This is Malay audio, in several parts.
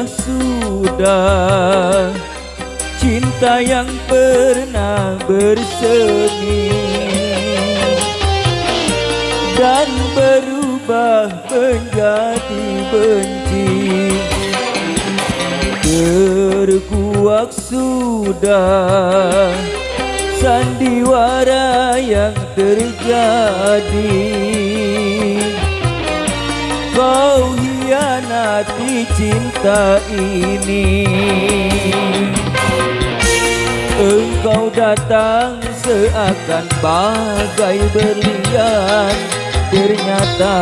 sudah cinta yang pernah bersemi dan berubah menjadi benci. Terkuak sudah sandiwara yang terjadi. Kau hianati cinta ini. Engkau datang seakan bagai berlian, ternyata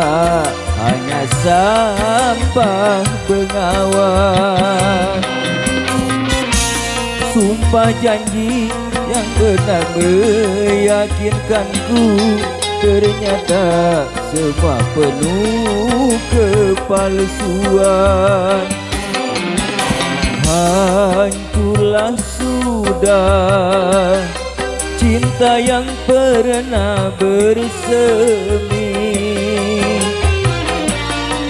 hanya sampah bengawan. Sumpah janji yang benar meyakinkanku, ternyata semua penuh kepalsuan. Hancurlah sudah cinta yang pernah bersemi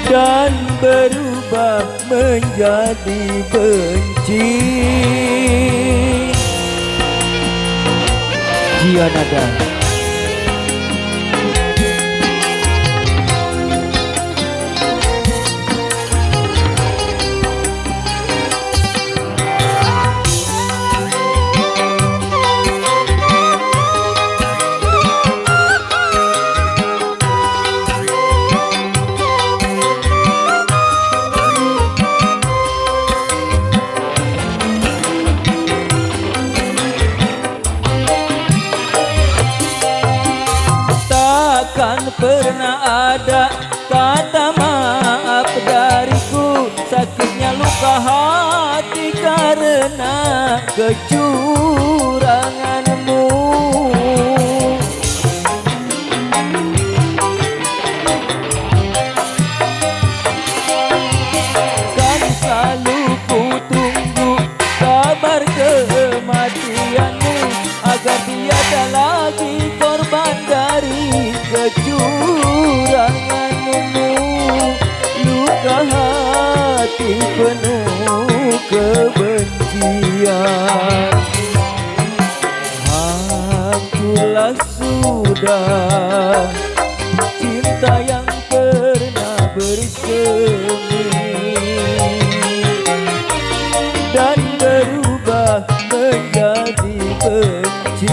dan berubah menjadi benci. Jianada. Takkan pernah ada kata maaf dariku, sakitnya luka hati karena kecuranganmu. Kan selalu ku tunggu kabar kematianmu, agar tiada lagi korban dari kecuranganmu. Luka hati penuh kebencian. Hancurlah sudah cinta yang pernah bersemi dan berubah menjadi benci.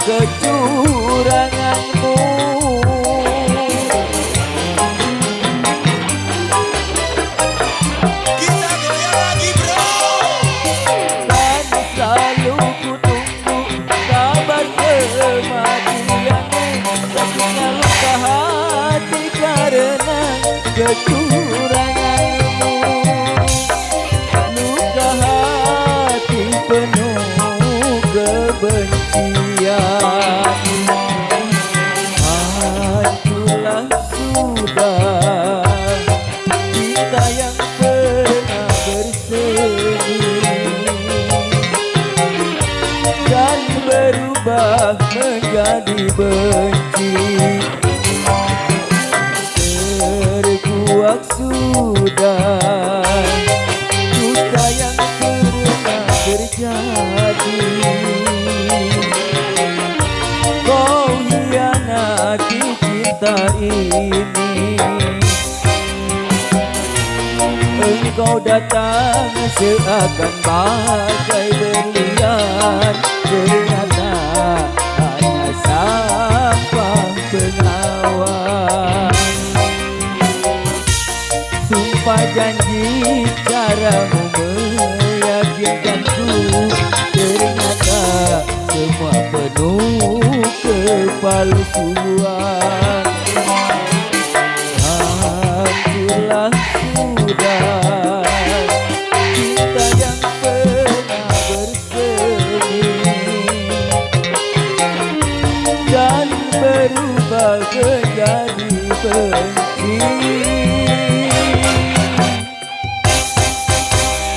Kecuranganmu Kita goyang lagi bro. dan selalu ku tunggu kabar kematianmu, sakitnya luka hati karena kecuranganmu. Luka hati penuh kebencian. Hancurlah sudah cinta yang pernah bersemi dan berubah menjadi benci. Terkuak sudah dusta yang pernah terjadi. Kau hianati cinta ini. Engkau datang seakan bagai berlian, ternyata hanya sampah bengawan. Sumpah janji menjadi benci.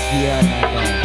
Dia nada